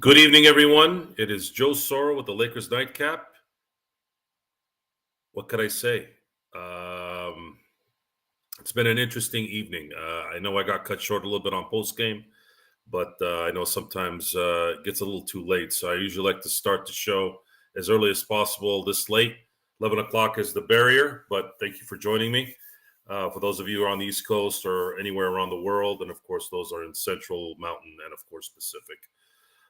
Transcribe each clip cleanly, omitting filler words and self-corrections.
Good evening, everyone. It is Joe Soro with the Lakers Nightcap. What could I say? It's been an interesting evening. I know I got cut short a little bit on post game, but I know sometimes it gets a little too late. So I usually like to start the show as early as possible this late. 11 o'clock is the barrier, but thank you for joining me. For those of you who are on the East Coast or anywhere around the world, and of course, those are in Central, Mountain, and of course, Pacific.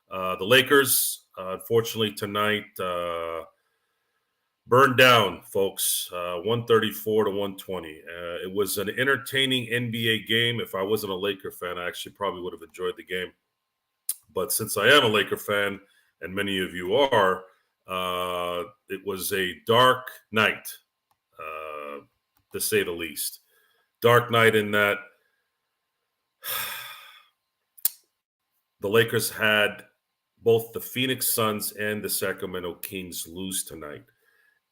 The Lakers, unfortunately, tonight burned down, folks, 134 to 120. It was an entertaining NBA game. If I wasn't a Laker fan, I actually probably would have enjoyed the game. But since I am a Laker fan, and many of you are, it was a dark night, to say the least. Dark night in that the Lakers had both the Phoenix Suns and the Sacramento Kings lose tonight.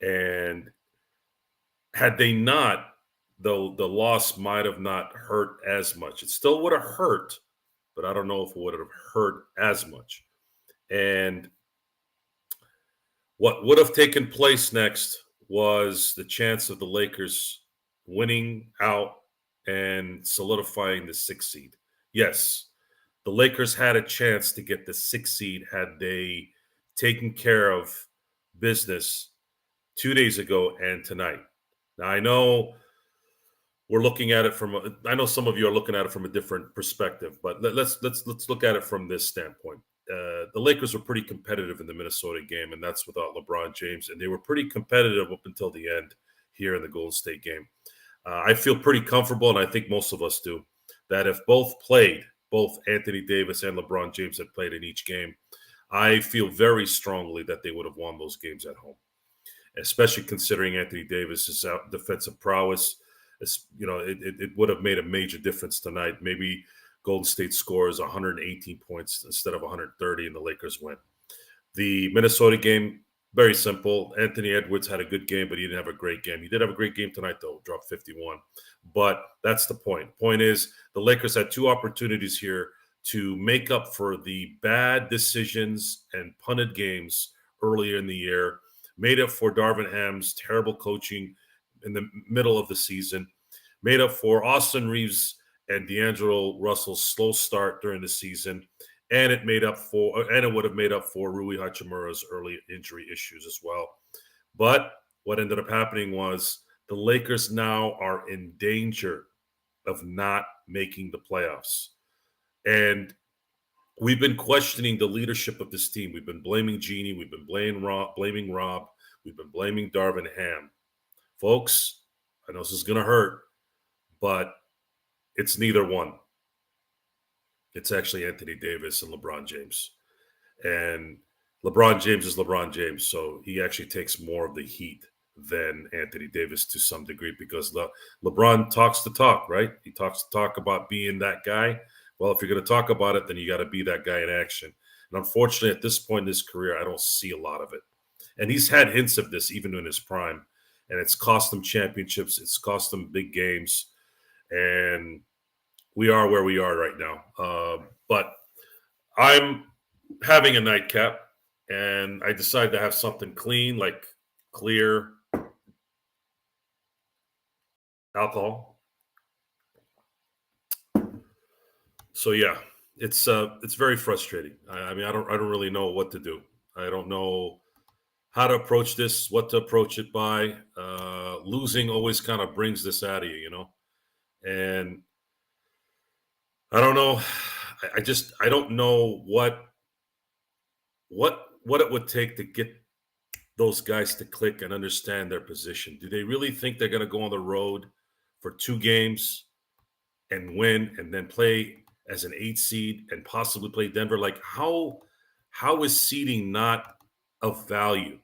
And had they not, though, the loss might have not hurt as much. It still would have hurt, but I don't know if it would have hurt as much. And what would have taken place next was the chance of the Lakers winning out and solidifying the 6th seed. Yes, the Lakers had a chance to get the 6th seed had they taken care of business 2 days ago and tonight. Now, I know we're looking at it I know some of you are looking at it from a different perspective, but let's look at it from this standpoint. The Lakers were pretty competitive in the Minnesota game, and that's without LeBron James, and they were pretty competitive up until the end here in the Golden State game. I feel pretty comfortable, and I think most of us do, that if both Anthony Davis and LeBron James had played in each game, I feel very strongly that they would have won those games at home, especially considering Anthony Davis's defensive prowess. It would have made a major difference tonight. Maybe Golden State scores 118 points instead of 130, and the Lakers win. The Minnesota game, very simple. Anthony Edwards had a good game, but he didn't have a great game. He did have a great game tonight, though, dropped 51. But that's the point. The point is the Lakers had two opportunities here to make up for the bad decisions and punted games earlier in the year, made up for Darvin Ham's terrible coaching in the middle of the season, made up for Austin Reeves and D'Angelo Russell's slow start during the season, and it would have made up for Rui Hachimura's early injury issues as well. But what ended up happening was the Lakers now are in danger of not making the playoffs. And we've been questioning the leadership of this team. We've been blaming Jeannie. We've been blaming Rob. We've been blaming Darvin Ham. Folks, I know this is going to hurt, but it's neither one. It's actually Anthony Davis and LeBron James. And LeBron James is LeBron James, so he actually takes more of the heat than Anthony Davis to some degree because LeBron talks the talk, right? He talks the talk about being that guy. Well, if you're going to talk about it, then you got to be that guy in action. And unfortunately, at this point in his career, I don't see a lot of it. And he's had hints of this even in his prime. And it's cost him championships. It's cost him big games. And we are where we are right now. But I'm having a nightcap, and I decided to have something clean, like clear alcohol. So yeah, it's very frustrating. I mean, I don't really know what to do. I don't know how to approach this, what to approach it by. Losing always kind of brings this out of you, and I don't know. I don't know what it would take to get those guys to click and understand their position. Do they really think they're going to go on the road for 2 games and win and then play as an 8 seed and possibly play Denver? Like how is seeding not of value?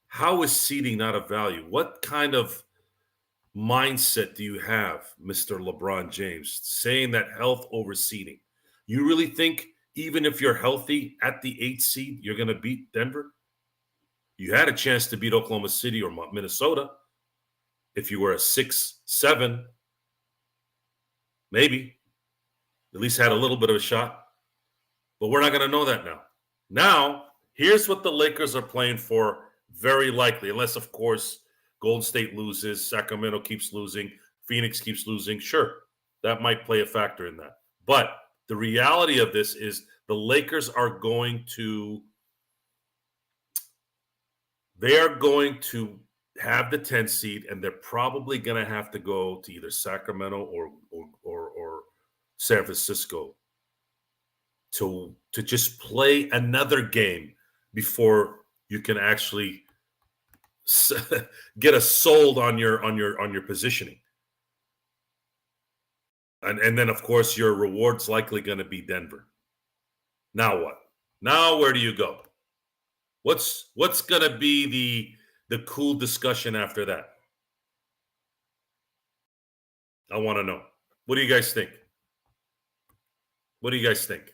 How is seeding not of value? What kind of mindset do you have, Mr. LeBron James, saying that health over seeding? You really think even if you're healthy at the 8th seed, you're going to beat Denver? You had a chance to beat Oklahoma City or Minnesota if you were a 6-7, maybe. At least had a little bit of a shot. But we're not going to know that now. Now, here's what the Lakers are playing for, very likely, unless, of course, Golden State loses, Sacramento keeps losing, Phoenix keeps losing. Sure, that might play a factor in that. But the reality of this is the Lakers are going to have the 10 seed, and they're probably going to have to go to either Sacramento or San Francisco to just play another game before you can actually get us sold on your positioning. And then, of course, your reward's likely going to be Denver. Now what? Now where do you go? What's going to be the cool discussion after that? I want to know. What do you guys think? What do you guys think?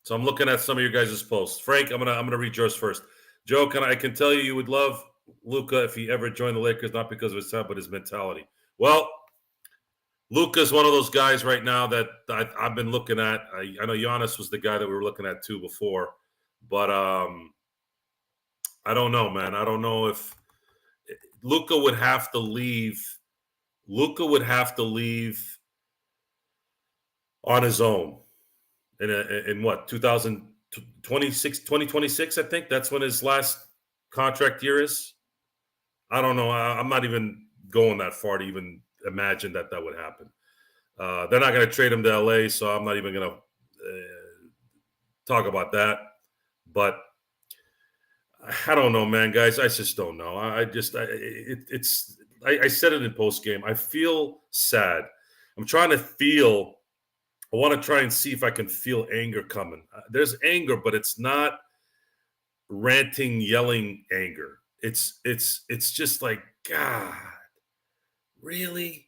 So I'm looking at some of your guys' posts. Frank, I'm gonna read yours first. Joe, I can tell you would love Luka if he ever joined the Lakers, not because of his talent, but his mentality. Well, Luka's one of those guys right now that I've been looking at. I know Giannis was the guy that we were looking at too before, but I don't know, man. I don't know if Luka would have to leave. Luka would have to leave on his own in what, 2026, I think that's when his last contract year is. I don't know. I'm not even going that far to even imagine that would happen. They're not going to trade him to LA, so I'm not even going to talk about that. But I don't know, man, guys. I just don't know. I said it in post game. I feel sad. I'm trying to feel. I want to try and see if I can feel anger coming. There's anger, but it's not ranting, yelling anger. It's just like, God, really?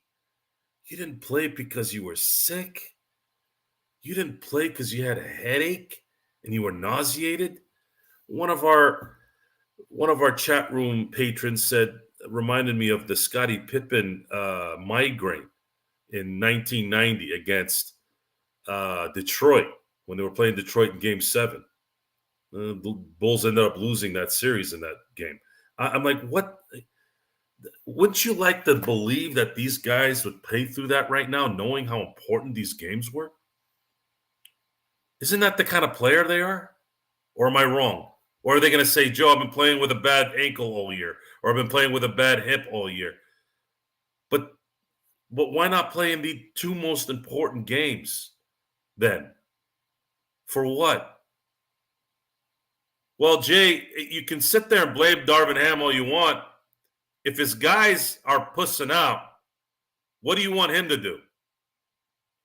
You didn't play because you were sick? You didn't play because you had a headache and you were nauseated? One of our chat room patrons reminded me of the Scottie Pippen migraine in 1990 against Detroit when they were playing Detroit in Game 7. The Bulls ended up losing that series in that game. I'm like, what? Wouldn't you like to believe that these guys would pay through that right now, knowing how important these games were? Isn't that the kind of player they are? Or am I wrong? Or are they going to say, Joe, I've been playing with a bad ankle all year, or I've been playing with a bad hip all year? But why not play in the two most important games then? For what? Well, Jay, you can sit there and blame Darvin Ham all you want. If his guys are pussing out, what do you want him to do?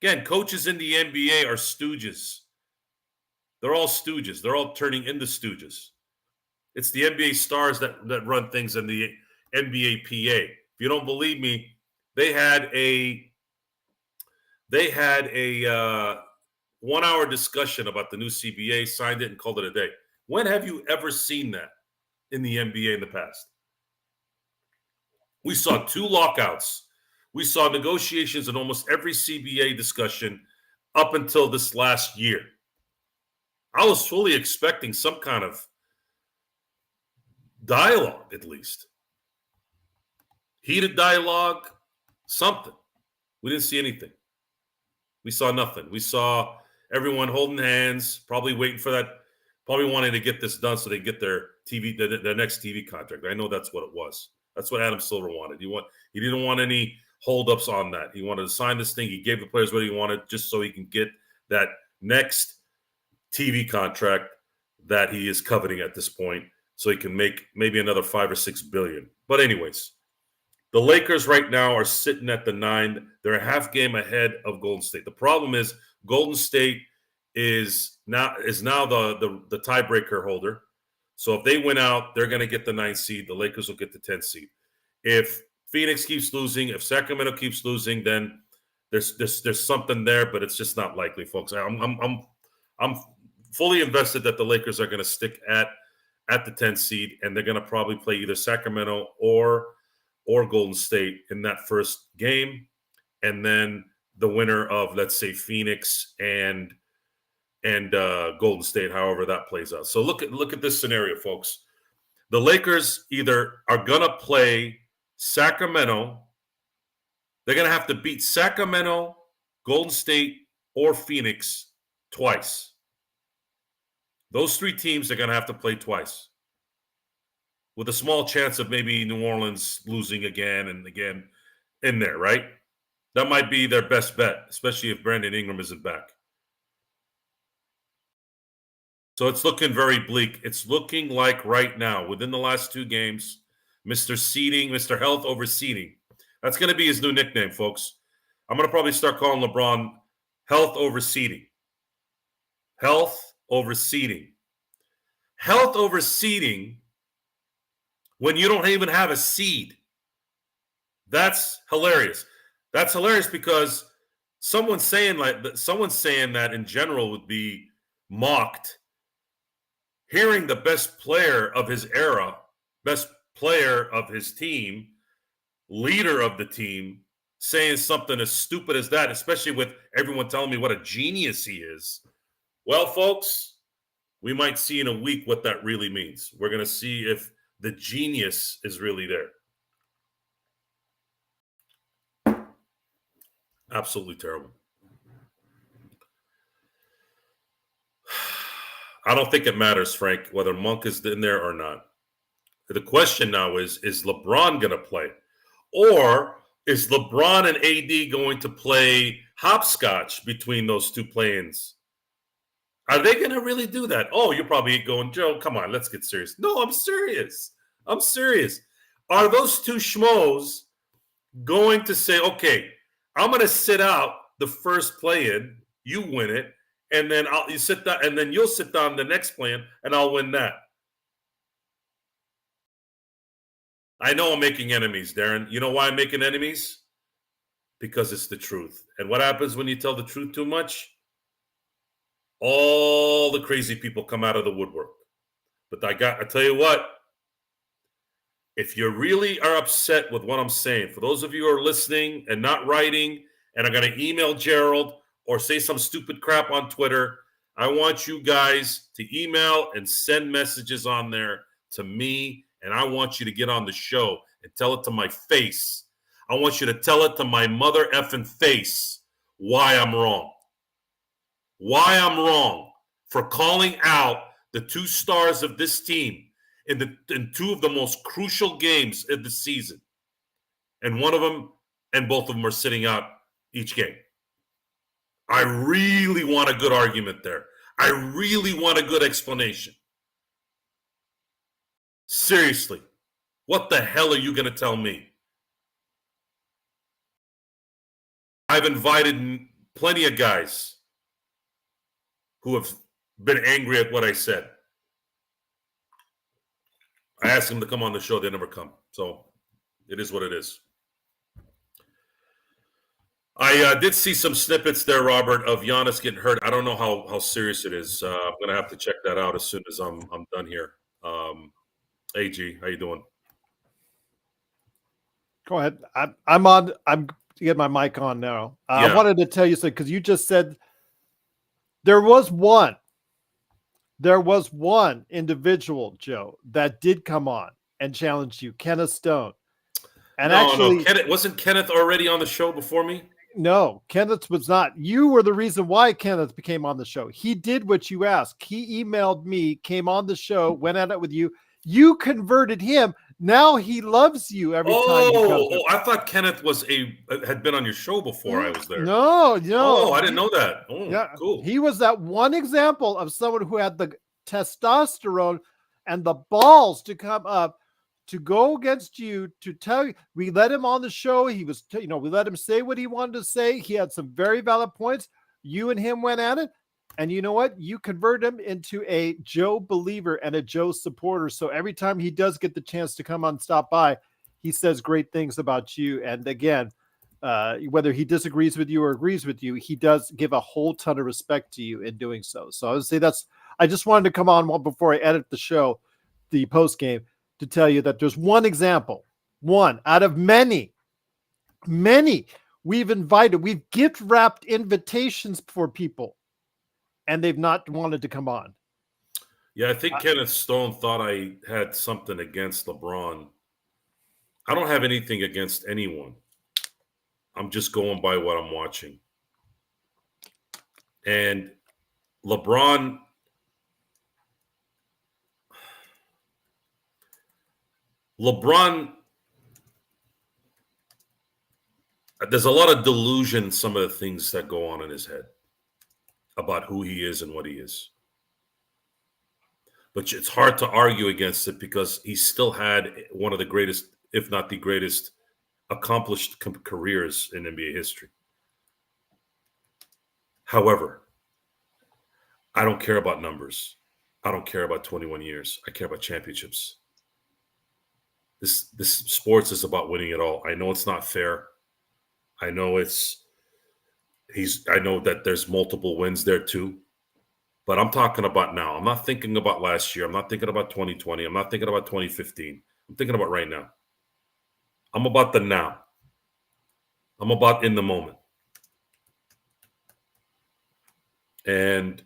Again, coaches in the NBA are stooges. They're all stooges. They're all turning into stooges. It's the NBA stars that run things in the NBA PA. If you don't believe me, they had a 1-hour discussion about the new CBA, signed it, and called it a day. When have you ever seen that in the NBA in the past? We saw 2 lockouts. We saw negotiations in almost every CBA discussion up until this last year. I was fully expecting some kind of dialogue, at least. Heated dialogue, something. We didn't see anything. We saw nothing. We saw everyone holding hands, probably waiting for that, probably wanting to get this done so they get their next TV contract. I know that's what it was. That's what Adam Silver wanted. He didn't want any holdups on that. He wanted to sign this thing. He gave the players what he wanted just so he can get that next TV contract that he is coveting at this point, so he can make maybe another $5 or $6 billion. But anyways, the Lakers right now are sitting at the 9. They're a half game ahead of Golden State. The problem is Golden State is now the tiebreaker holder. So if they win out, they're going to get the 9th seed. The Lakers will get the 10th seed. If Phoenix keeps losing, if Sacramento keeps losing, then there's something there, but it's just not likely, folks. I'm fully invested that the Lakers are going to stick at the 10th seed, and they're going to probably play either Sacramento or Golden State in that first game, and then the winner of, let's say, Phoenix and and Golden State, however that plays out. So look at this scenario, folks. The Lakers either are gonna play Sacramento. They're gonna have to beat Sacramento, Golden State, or Phoenix twice. Those three teams are gonna have to play twice, with a small chance of maybe New Orleans losing again and again in there, right? That might be their best bet, especially if Brandon Ingram isn't back. So it's looking very bleak. It's looking like right now, within the last two games, Mr. Seeding, Mr. Health over Seeding. That's going to be his new nickname, folks. I'm going to probably start calling LeBron Health over Seeding. Health over Seeding. Health over Seeding when you don't even have a seed. That's hilarious. That's hilarious because someone saying that in general would be mocked. Hearing the best player of his era, best player of his team, leader of the team, saying something as stupid as that, especially with everyone telling me what a genius he is. Well, folks, we might see in a week what that really means. We're going to see if the genius is really there. Absolutely terrible. I don't think it matters, Frank, whether Monk is in there or not. The question now is LeBron going to play? Or is LeBron and AD going to play hopscotch between those two play-ins? Are they going to really do that? Oh, you're probably going, Joe, come on, let's get serious. No, I'm serious. I'm serious. Are those two schmoes going to say, okay, I'm going to sit out the first play-in, you win it, and then you'll sit down the next play-in, and I'll win that? I know I'm making enemies, Darren. You know why I'm making enemies? Because it's the truth. And what happens when you tell the truth too much? All the crazy people come out of the woodwork. But I tell you what, if you really are upset with what I'm saying, for those of you who are listening and not writing and are going to email Gerald or say some stupid crap on Twitter, I want you guys to email and send messages on there to me, and I want you to get on the show and tell it to my face. I want you to tell it to my mother effing face why I'm wrong. Why I'm wrong for calling out the two stars of this team in two of the most crucial games of the season. And one of them and both of them are sitting out each game. I really want a good argument there. I really want a good explanation. Seriously, what the hell are you going to tell me? I've invited plenty of guys who have been angry at what I said. I asked them to come on the show. They never come. So it is what it is. I did see some snippets there, Robert, of Giannis getting hurt. I don't know how serious it is. I'm going to have to check that out as soon as I'm done here. AG, how you doing? Go ahead. I'm on. I'm getting my mic on now. I wanted to tell you something because you just said there was one individual, Joe, that did come on and challenge you, Kenneth Stone. And no, wasn't Kenneth already on the show before me? No, Kenneth was not. You were the reason why Kenneth became on the show. He did what you asked. He emailed me, came on the show, went at it with you. You converted him. Now he loves you every time. I thought Kenneth had been on your show before I was there. No. Oh, I didn't know that. Oh, yeah, cool. He was that one example of someone who had the testosterone and the balls to come up to go against you, to tell you. We let him on the show. He was, we let him say what he wanted to say. He had some very valid points. You and him went at it. And you know what? You convert him into a Joe believer and a Joe supporter. So every time he does get the chance to come on, stop by, he says great things about you. And again, whether he disagrees with you or agrees with you, he does give a whole ton of respect to you in doing so. So I would say I just wanted to come on before I edit the show, the post game, to tell you that there's one example, one out of many we've gift wrapped invitations for people. and they've not wanted to come on. Yeah, I think Kenneth Stone thought I had something against LeBron. I don't have anything against anyone. I'm just going by what I'm watching. And LeBron, there's a lot of delusion in some of the things that go on in his head about who he is and what he is. But it's hard to argue against it because he still had one of the greatest, if not the greatest, accomplished careers in NBA history. However, I don't care about numbers. I don't care about 21 years. I care about championships. This sports is about winning it all. I know it's not fair. I know I know that there's multiple wins there too. But I'm talking about now. I'm not thinking about last year. I'm not thinking about 2020. I'm not thinking about 2015. I'm thinking about right now. I'm about the now. I'm about in the moment. And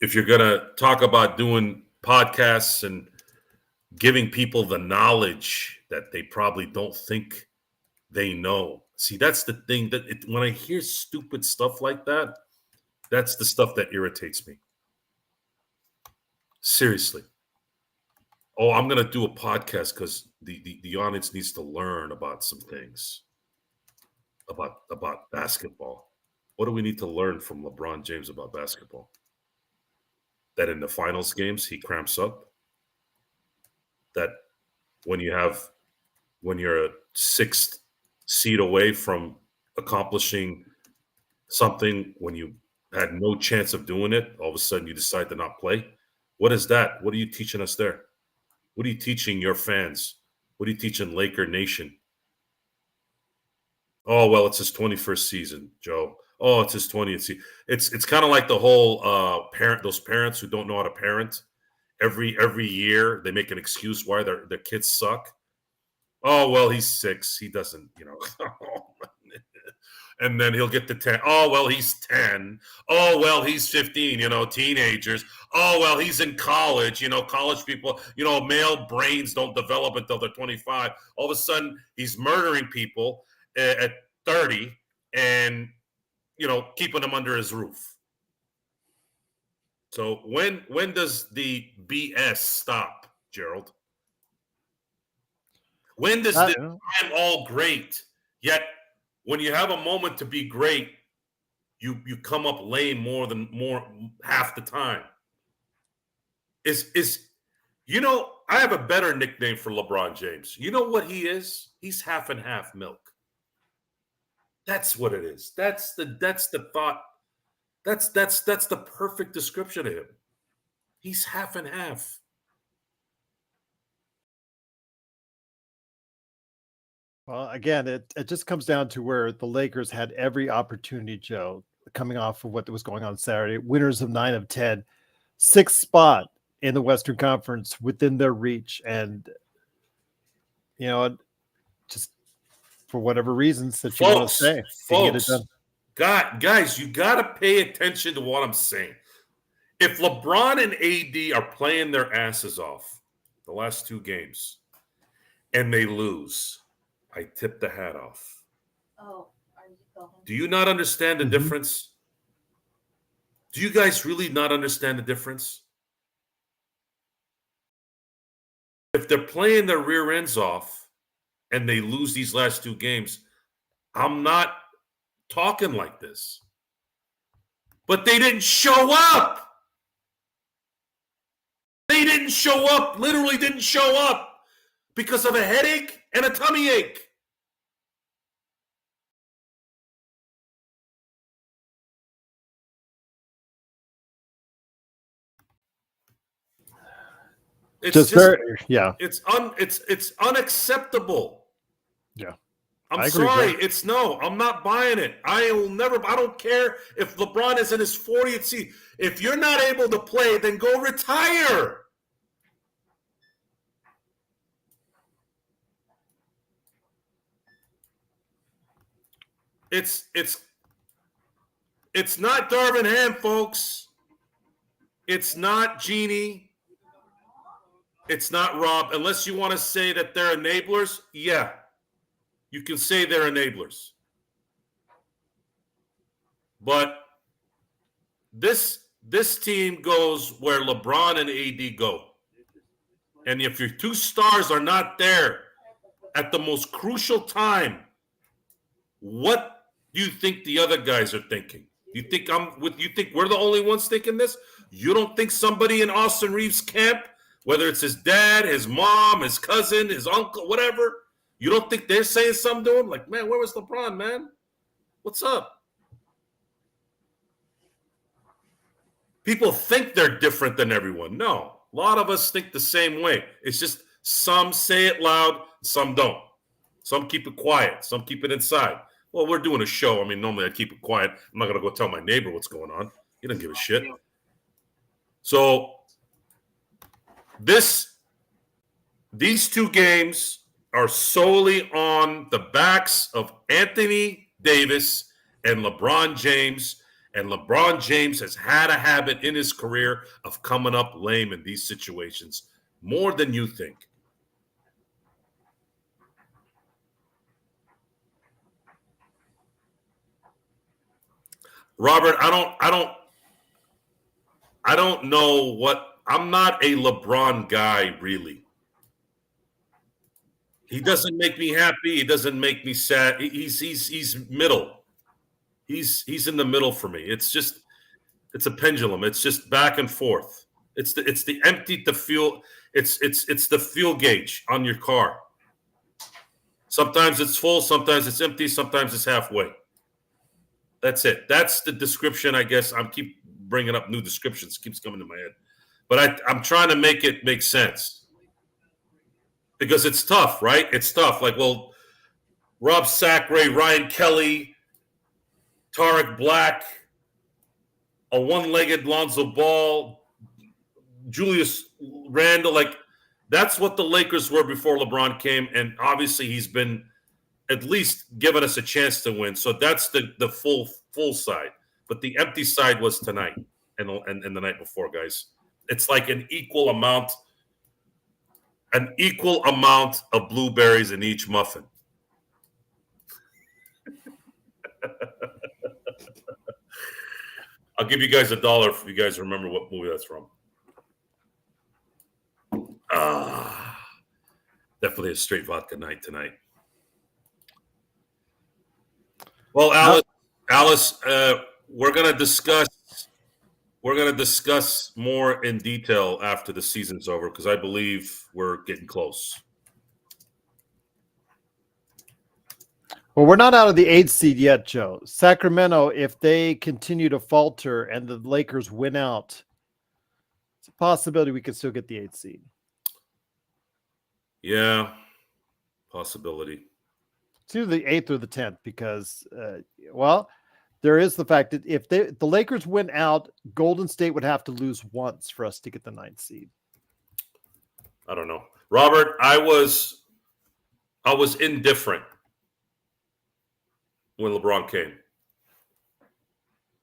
if you're going to talk about doing podcasts and giving people the knowledge that they probably don't think they know. See, that's the thing that when I hear stupid stuff like that, that's the stuff that irritates me. Seriously. Oh, I'm going to do a podcast because the audience needs to learn about some things about basketball. What do we need to learn from LeBron James about basketball? That in the finals games, he cramps up. That when you're a sixth seed away from accomplishing something, when you had no chance of doing it, all of a sudden you decide to not play. What is that? What are you teaching us there? What are you teaching your fans? What are you teaching Laker Nation? Oh, well, it's his 21st season, Joe. Oh, it's his 20th season. It's kind of like the whole those parents who don't know how to parent. Every year they make an excuse why their kids suck. Oh, well, he's 6. He doesn't, and then he'll get to 10. Oh, well, he's 10. Oh, well, he's 15, teenagers. Oh, well, he's in college. College people, male brains don't develop until they're 25. All of a sudden, he's murdering people at 30 and, keeping them under his roof. So when does the BS stop, Gerald? When does this I'm all great, yet when you have a moment to be great, you come up lame more half the time. I have a better nickname for LeBron James. You know what he is? He's half and half milk. That's what it is. That's the thought. That's the perfect description of him. He's half and half. Well, again, it just comes down to where the Lakers had every opportunity, Joe, coming off of what was going on Saturday. Winners of 9 of 10, 6th spot in the Western Conference within their reach. And, just for whatever reasons that you want to say, didn't get it done. Guys, you got to pay attention to what I'm saying. If LeBron and AD are playing their asses off the last 2 games and they lose, I tip the hat off. Oh, are you going? Do you not understand the difference? Do you guys really not understand the difference? If they're playing their rear ends off and they lose these last 2 games, I'm not talking like this. But they didn't show up. They didn't show up, literally didn't show up because of a headache and a tummy ache. It's unacceptable. Yeah. I'm sorry. I'm not buying it. I don't care if LeBron is in his 40th season. If you're not able to play, then go retire. It's It's not Darvin Ham, folks. It's not Jeannie. It's not Rob. Unless you want to say that they're enablers, yeah. You can say they're enablers. But this team goes where LeBron and AD go. And if your two stars are not there at the most crucial time, what do you think the other guys are thinking? You think we're the only ones thinking this? You don't think somebody in Austin Reeves' camp, whether it's his dad, his mom, his cousin, his uncle, whatever, you don't think they're saying something to him? Like, man, where was LeBron, man? What's up? People think they're different than everyone. No, a lot of us think the same way. It's just some say it loud, some don't. Some keep it quiet, some keep it inside. Well, we're doing a show. I mean, normally I keep it quiet. I'm not going to go tell my neighbor what's going on. He doesn't give a shit. So these two games are solely on the backs of Anthony Davis and LeBron James. And LeBron James has had a habit in his career of coming up lame in these situations, more than you think. Robert, I don't know what. I'm not a LeBron guy, really. He doesn't make me happy. He doesn't make me sad. He's middle. He's in the middle for me. It's a pendulum. It's just back and forth. It's the empty to fuel. It's the fuel gauge on your car. Sometimes it's full, sometimes it's empty, sometimes it's halfway. That's it. That's the description, I guess. I keep bringing up new descriptions. It keeps coming to my head. But I'm trying to make it make sense. Because it's tough, right? It's tough. Like, well, Rob Sacre, Ryan Kelly, Tarek Black, a one-legged Lonzo Ball, Julius Randle. Like, that's what the Lakers were before LeBron came. And obviously he's been at least given us a chance to win. So that's the full side. But the empty side was tonight and the night before, guys. It's like an equal amount of blueberries in each muffin. I'll give you guys $1 if you guys remember what movie that's from. Definitely a straight vodka night tonight. Well, Alice, we're gonna discuss more in detail after the season's over because I believe we're getting close. Well, we're not out of the 8th seed yet, Joe. Sacramento, if they continue to falter and the Lakers win out, it's a possibility we could still get the 8th seed. Yeah, possibility. It's either the 8th or the 10th because, there is the fact that if the Lakers win out, Golden State would have to lose once for us to get the 9th seed. I don't know. Robert, I was indifferent when LeBron came.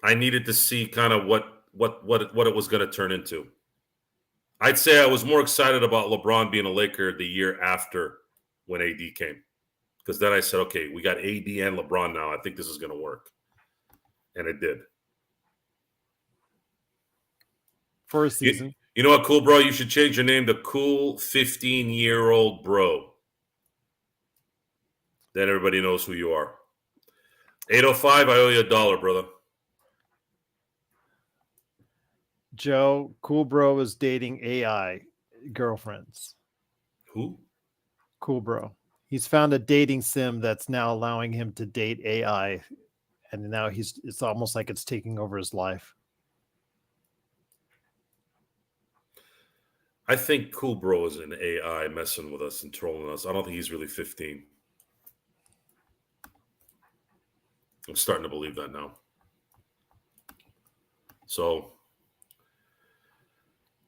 I needed to see kind of what it was going to turn into. I'd say I was more excited about LeBron being a Laker the year after when AD came. Because then I said, okay, we got AD and LeBron now. I think this is going to work. And it did. For a season. You know what, Cool Bro? You should change your name to Cool 15-Year-Old Bro. Then everybody knows who you are. 805, I owe you $1, brother. Joe, Cool Bro is dating AI girlfriends. Who? Cool Bro. He's found a dating sim that's now allowing him to date AI. And now it's almost like it's taking over his life. I think Cool Bro is an AI messing with us and trolling us. I don't think he's really 15. I'm starting to believe that now. So,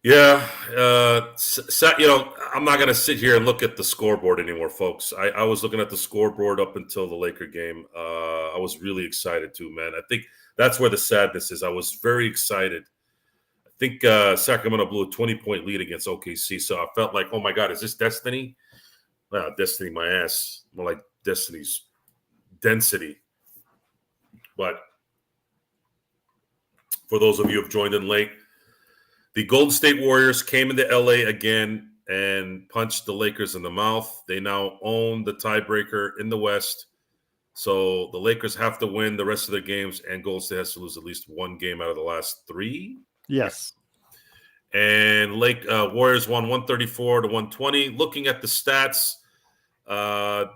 yeah, I'm not going to sit here and look at the scoreboard anymore, folks. I was looking at the scoreboard up until the Laker game. I was really excited too, man. I think That's where the sadness is. I was very excited. I think Sacramento blew a 20-point lead against OKC, so I felt like, oh my God, is this destiny? Destiny, my ass. More like Destiny's density. But for those of you who have joined in late, the Golden State Warriors came into LA again and punched the Lakers in the mouth. They now own the tiebreaker in the West. So the Lakers have to win the rest of their games, and Golden State has to lose at least one game out of the last 3. Yes. And Warriors won 134-120. Looking at the stats,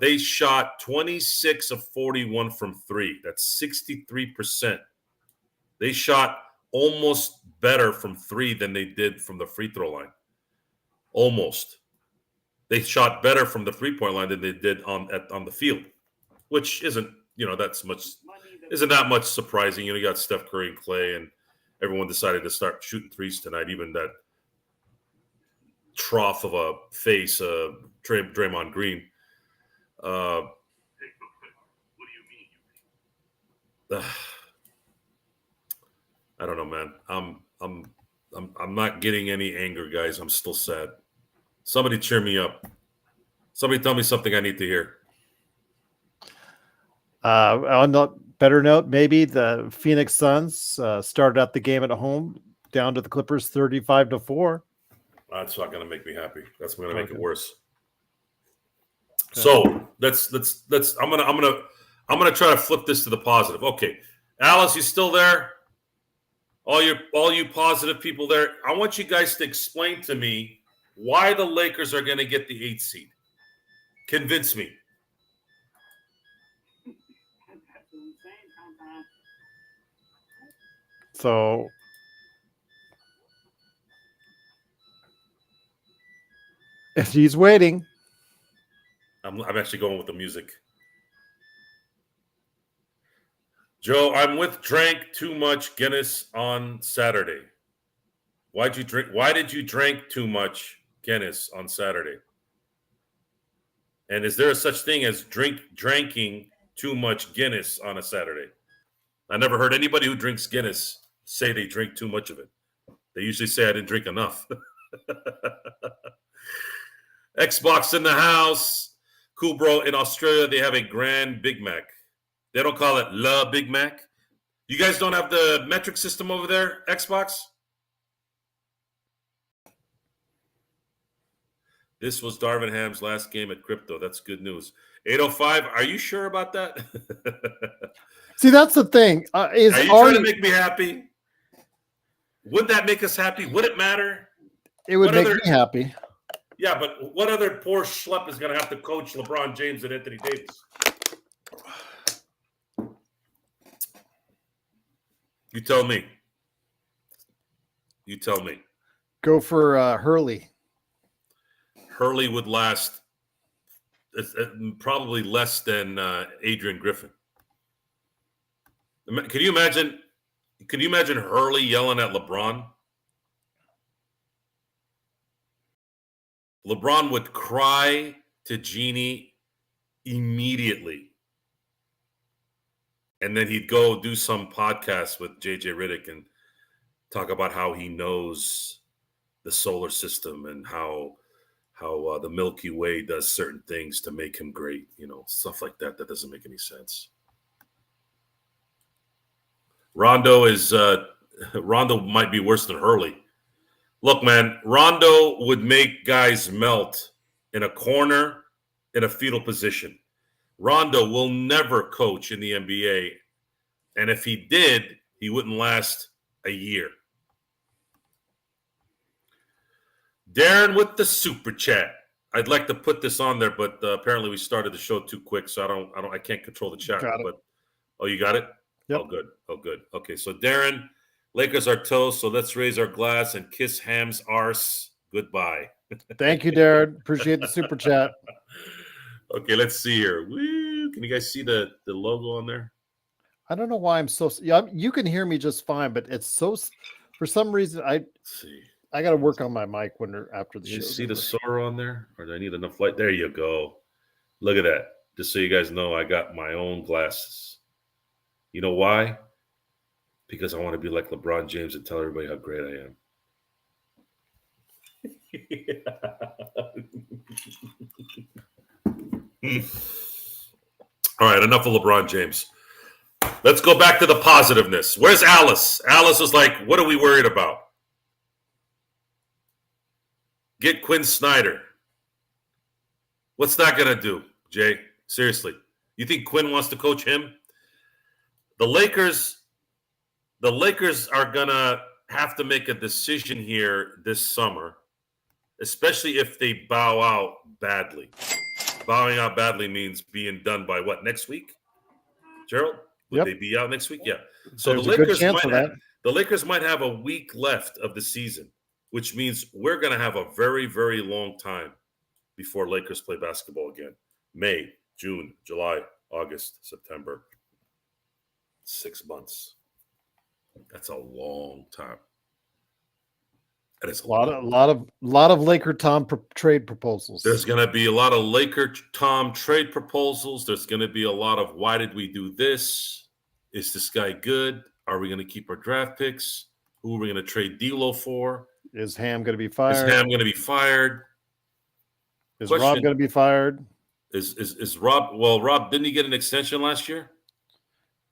they shot 26 of 41 from 3. That's 63%. They shot almost better from 3 than they did from the free throw line. Almost. They shot better from the 3-point line than they did on the field, which isn't that much surprising. You got Steph Curry and Clay, and everyone decided to start shooting threes tonight. Even that trough of a face, Draymond Green. What do you mean? I don't know, man. I'm not getting any anger, guys. I'm still sad. Somebody cheer me up. Somebody tell me something I need to hear. On the better note, maybe the Phoenix Suns started out the game at home down to the Clippers 35-4. That's not going to make me happy. That's going to make it worse. Okay. So let's. I'm gonna try to flip this to the positive. Okay, Alice, you still there? All you positive people there. I want you guys to explain to me why the Lakers are going to get the 8th seed. Convince me. So he's waiting. I'm actually going with the music. Joe, I'm with drank too much Guinness on Saturday. Why did you drink too much Guinness on Saturday? And is there a such thing as drinking too much Guinness on a Saturday? I never heard anybody who drinks Guinness say they drink too much of it. They usually say I didn't drink enough. Xbox in the house. Cool, bro. In Australia, they have a Grand Big Mac. They don't call it La Big Mac. You guys don't have the metric system over there, Xbox? This was Darvin Ham's last game at Crypto. That's good news. 805, are you sure about that? See, that's the thing. Are you trying to make me happy? Would that make us happy? Would it matter? It would make me happy. Yeah, but what other poor schlep is going to have to coach LeBron James and Anthony Davis? You tell me. You tell me. Go for Hurley. Hurley would last probably less than Adrian Griffin. Can you imagine? Can you imagine Hurley yelling at LeBron? LeBron would cry to Jeannie immediately. And then he'd go do some podcast with JJ Riddick and talk about how he knows the solar system and how the Milky Way does certain things to make him great, stuff like that. That doesn't make any sense. Rondo might be worse than Hurley. Look, man, Rondo would make guys melt in a corner in a fetal position. Rondo will never coach in the NBA. And if he did, he wouldn't last a year. Darren with the super chat. I'd like to put this on there, but apparently we started the show too quick, so I can't control the chat. But you got it? Yep. Oh, good. Okay, so Darren, Lakers are toast, so let's raise our glass and kiss Ham's arse goodbye. Thank you, Darren. Appreciate the super chat. Okay, let's see here. Woo! Can you guys see the logo on there? I don't know why I'm so. Yeah, you can hear me just fine, but it's so. For some reason, I got to work on my mic after the show. You see the Soro on there, or do I need enough light? There you go. Look at that. Just so you guys know, I got my own glasses. You know why? Because I want to be like LeBron James and tell everybody how great I am. All right, enough of LeBron James. Let's go back to the positiveness. Where's Alice? Alice was like, what are we worried about? Get Quinn Snyder. What's that going to do, Jay? Seriously. You think Quinn wants to coach him? The Lakers are going to have to make a decision here this summer, especially if they bow out badly. Bowing out badly means being done by what, next week? Gerald? Would they be out next week? Yeah. So There's a good chance of that. The Lakers might have a week left of the season, which means we're going to have a very, very long time before Lakers play basketball again. May, June, July, August, September. 6 months. That's a long time. That is A lot of Laker Tom trade proposals. There's going to be a lot of Laker Tom trade proposals. There's going to be a lot of why did we do this? Is this guy good? Are we going to keep our draft picks? Who are we going to trade D'Lo for? Is Ham going to be fired? Is Ham going to be fired? Is Rob going to be fired? Is Rob? Well, Rob, didn't he get an extension last year?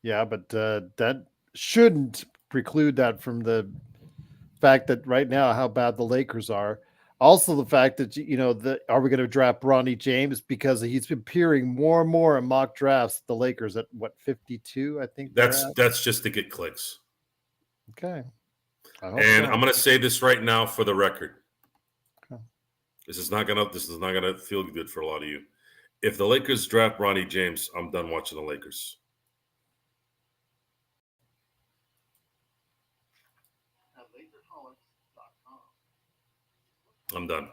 Yeah, but that shouldn't preclude that from the fact that right now how bad the Lakers are. Also, the fact that are we going to draft Bronny James because he's been appearing more and more in mock drafts. The Lakers at what 52, I think. That's just to get clicks. Okay. I'm going to say this right now for the record. Okay. This is not gonna feel good for a lot of you. If the Lakers draft Bronny James, I'm done watching the Lakers. I'm done.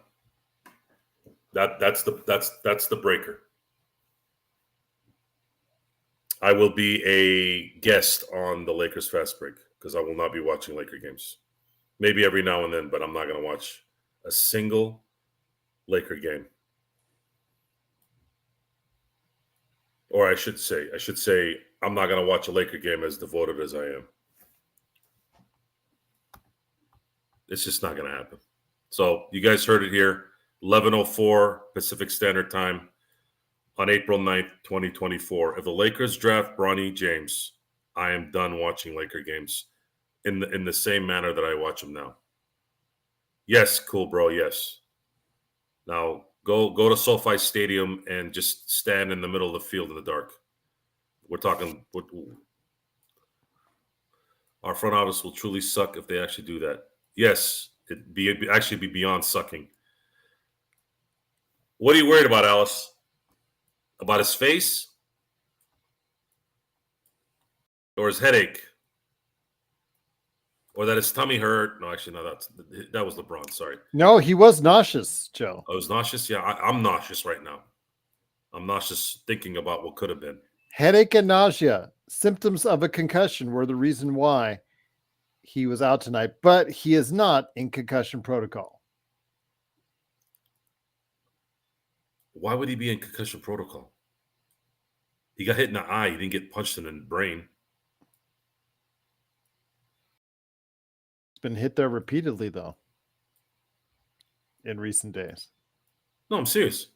That's the breaker. I will be a guest on the Lakers Fast Break because I will not be watching Laker games. Maybe every now and then, but I'm not going to watch a single Laker game. Or I should say, I'm not going to watch a Laker game as devoted as I am. It's just not going to happen. So you guys heard it here, 11:04 Pacific Standard Time on April 9th, 2024. If the Lakers draft Bronny James, I am done watching Laker games in the same manner that I watch them now. Yes, cool, bro, yes. Now go to SoFi Stadium and just stand in the middle of the field in the dark. We're talking our front office will truly suck if they actually do that. Yes. It'd be beyond sucking. What are you worried about, Alice? About his face? Or his headache? Or that his tummy hurt? No, actually, no, that was LeBron. Sorry. No, he was nauseous, Joe. I was nauseous? Yeah, I'm nauseous right now. I'm nauseous thinking about what could have been. Headache and nausea, symptoms of a concussion, were the reason why he was out tonight, but he is not in concussion protocol. Why would he be in concussion protocol? He got hit in the eye. He didn't get punched in the brain. He's been hit there repeatedly, though, in recent days. No, I'm serious.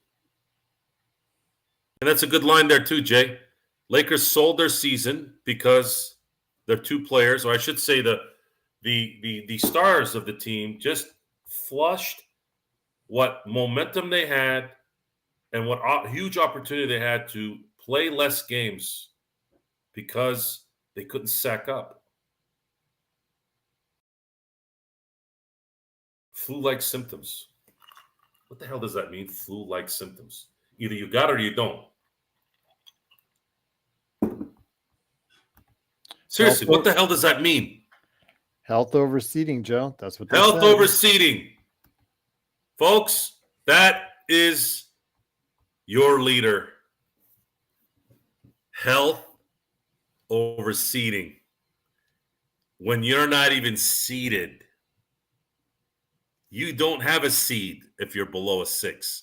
And that's a good line there, too, Jay. Lakers sold their season because their two players, or I should say the stars of the team, just flushed what momentum they had and what huge opportunity they had to play less games because they couldn't sack up. Flu-like symptoms. What the hell does that mean, flu-like symptoms? Either you got it or you don't. Seriously, what the hell does that mean? Health over seeding, Joe. That's what they Health said. over seeding. Folks, that is your leader. Health over seeding. When you're not even seeded, you don't have a seed if you're below a 6.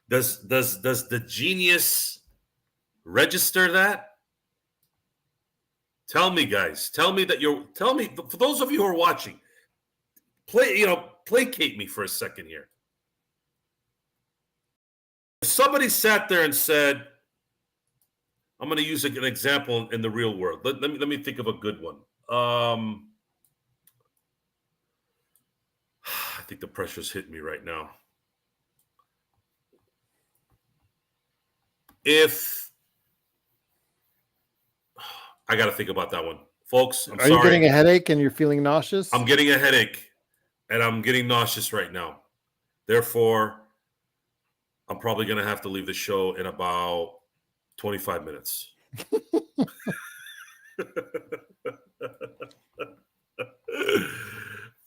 Does the genius register that? Tell me, guys. Tell me for those of you who are watching, placate me for a second here. If somebody sat there and said, I'm going to use an example in the real world. Let me think of a good one. I think the pressure's hitting me right now. I got to think about that one. Folks, I'm sorry. Are you getting a headache and you're feeling nauseous? I'm getting a headache and I'm getting nauseous right now. Therefore, I'm probably going to have to leave the show in about 25 minutes.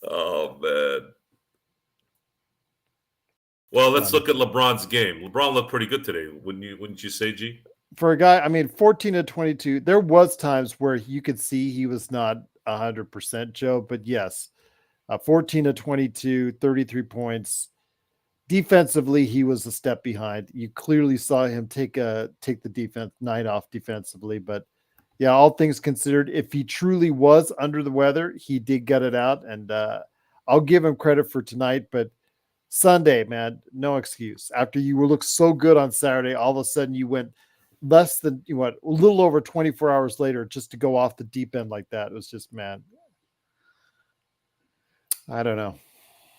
Oh, man. Well, let's look at LeBron's game. LeBron looked pretty good today. Wouldn't you say, G? For a guy, I mean, 14 to 22, there was times where you could see he was not 100%, Joe, but yes, 14 to 22, 33 points. Defensively, he was a step behind. You clearly saw him take the defense night off defensively, but yeah, all things considered, if he truly was under the weather, he did gut it out, and I'll give him credit for tonight, but Sunday, man, no excuse. After you looked so good on Saturday, all of a sudden you went less than a little over 24 hours later just to go off the deep end like that. It was just, man, I don't know.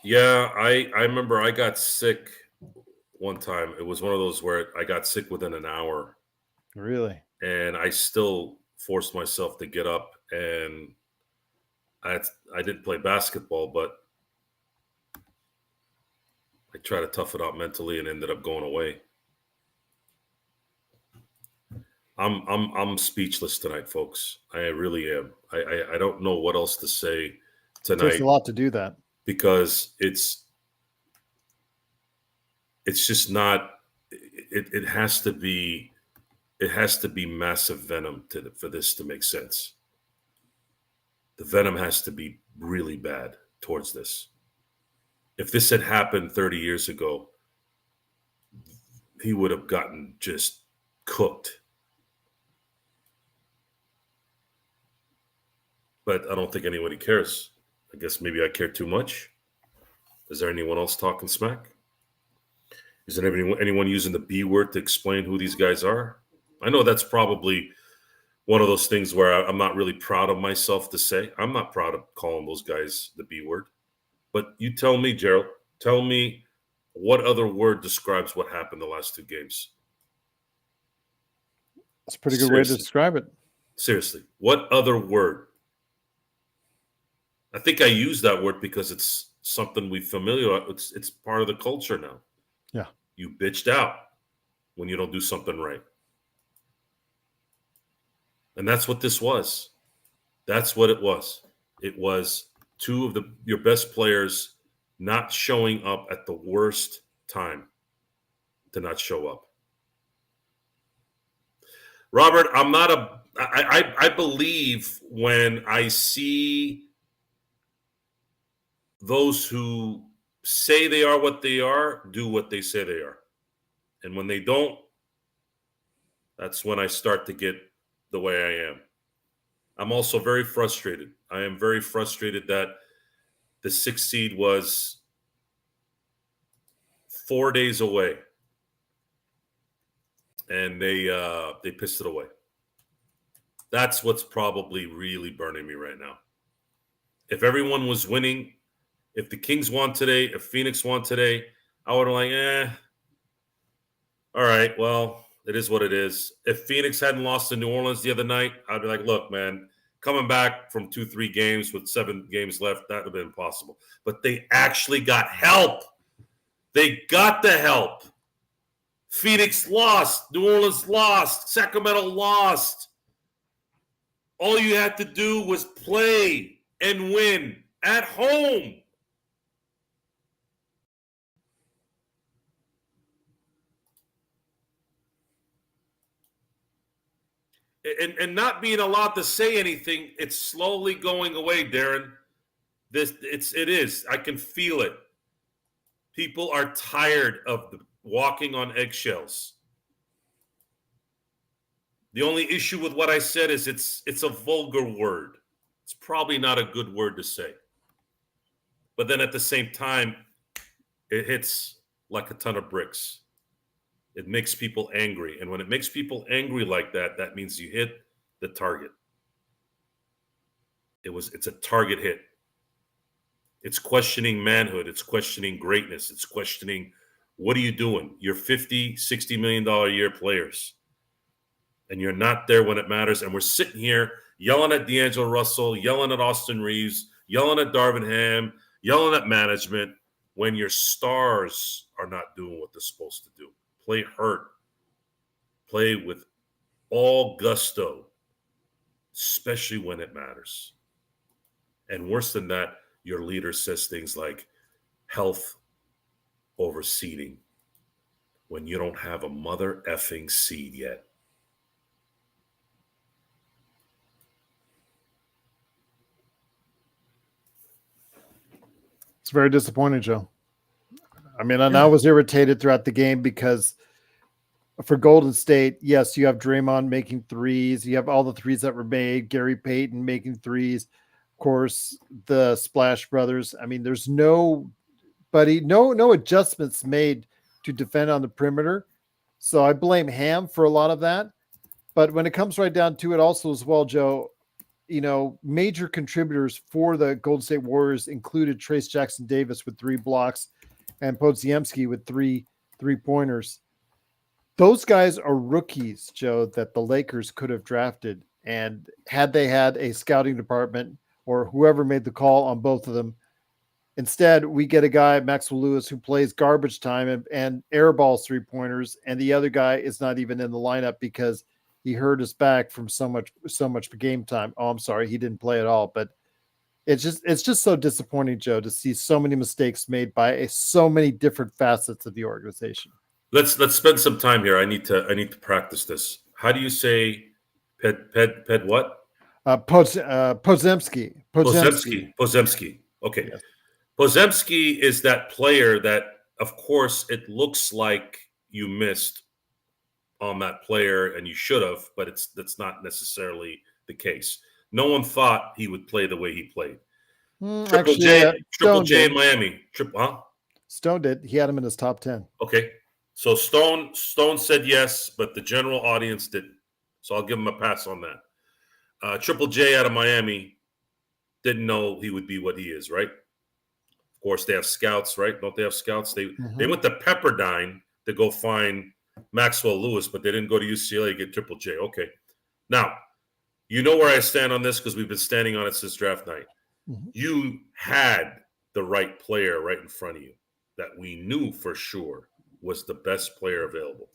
Yeah, I remember I got sick one time. It was one of those where I got sick within an hour. Really? And I still forced myself to get up, and I didn't play basketball, but I tried to tough it out mentally and ended up going away. I'm speechless tonight, folks. I really am. I don't know what else to say tonight. It takes a lot to do that. Because it's just not. It has to be massive venom for this to make sense. The venom has to be really bad towards this. If this had happened 30 years ago, he would have gotten just cooked. But I don't think anybody cares. I guess maybe I care too much. Is there anyone else talking smack? Is there anyone using the B word to explain who these guys are? I know that's probably one of those things where I'm not really proud of myself to say. I'm not proud of calling those guys the B word. But you tell me, Gerald, tell me what other word describes what happened the last two games? That's a pretty good way to describe it. Seriously, what other word? I think I use that word because it's something we familiar. It's part of the culture now. Yeah. You bitched out when you don't do something right. And that's what this was. That's what it was. It was two of your best players not showing up at the worst time to not show up. Robert, I believe when I see those who say they are what they are, do what they say they are. And when they don't, that's when I start to get the way I am. I'm also very frustrated. I am very frustrated that the 6th seed was 4 days away. And they pissed it away. That's what's probably really burning me right now. If everyone was winning, if the Kings won today, if Phoenix won today, I would have all right, well, it is what it is. If Phoenix hadn't lost to New Orleans the other night, I'd be like, look, man, coming back from 2-3 games with 7 games left, that would have been impossible. But they actually got help. They got the help. Phoenix lost. New Orleans lost. Sacramento lost. All you had to do was play and win at home. And not being allowed to say anything, it's slowly going away, Darren. It is. I can feel it. People are tired of walking on eggshells. The only issue with what I said is it's a vulgar word. It's probably not a good word to say. But then at the same time, it hits like a ton of bricks. It makes people angry. And when it makes people angry like that, that means you hit the target. It's a target hit. It's questioning manhood. It's questioning greatness. It's questioning, what are you doing? You're $50-60 million a year players, and you're not there when it matters. And we're sitting here yelling at D'Angelo Russell, yelling at Austin Reeves, yelling at Darvin Ham, yelling at management when your stars are not doing what they're supposed to do. Play hurt. Play with all gusto, especially when it matters. And worse than that, your leader says things like health over seeding when you don't have a mother effing seed yet. It's very disappointing, Joe. I mean, and I was irritated throughout the game because for Golden State, yes, you have Draymond making threes. You have all the threes that were made, Gary Payton making threes. Of course, the Splash Brothers. I mean, there's no adjustments made to defend on the perimeter. So I blame Ham for a lot of that. But when it comes right down to it also as well, Joe, major contributors for the Golden State Warriors included Trace Jackson Davis with 3 blocks and Podziemski with 3 3-pointers. Those guys are rookies, Joe, that the Lakers could have drafted. And had they had a scouting department or whoever made the call on both of them, instead we get a guy, Maxwell Lewis, who plays garbage time and airballs 3-pointers, and the other guy is not even in the lineup because he hurt his back from so much game time. Oh, I'm sorry, he didn't play at all. But it's just so disappointing, Joe, to see so many mistakes made by so many different facets of the organization. Let's spend some time here. I need to practice this. How do you say ped what? Podziemski. Podziemski. Okay. Yes. Podziemski is that player that, of course, it looks like you missed on that player and you should have, but that's not necessarily the case. No one thought he would play the way he played. Triple J in Miami. Stone did. He had him in his top 10. Okay. So Stone said yes, but the general audience didn't. So I'll give him a pass on that. Triple J out of Miami didn't know he would be what he is, right? Of course, they have scouts, right? Don't they have scouts? They went to Pepperdine to go find Maxwell Lewis, but they didn't go to UCLA to get Triple J. Okay. Now, you know where I stand on this because we've been standing on it since draft night. You had the right player right in front of you that we knew for sure was the best player available.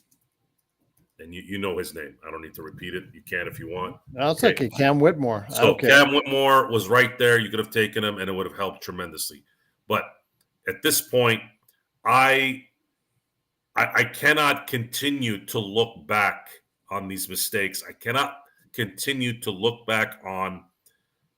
And you know his name. I don't need to repeat it. You can if you want. That's okay. Cam Whitmore. So Cam Whitmore was right there. You could have taken him, and it would have helped tremendously. But at this point, I cannot continue to look back on these mistakes. I cannot continue to look back on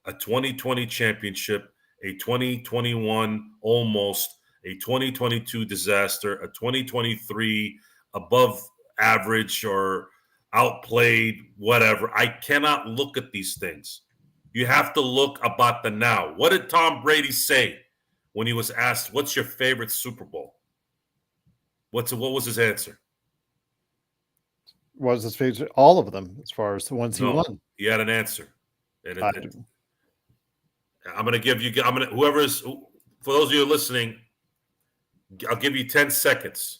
a 2020 championship, a 2021 almost, a 2022 disaster, a 2023 above average or outplayed, whatever. I cannot look at these things. You have to look about the now. What did Tom Brady say when he was asked, what's your favorite Super Bowl? What was his answer? What was his favorite? All of them, as far as the ones he won. He had an answer. And I'm going to give you, for those of you listening, I'll give you 10 seconds.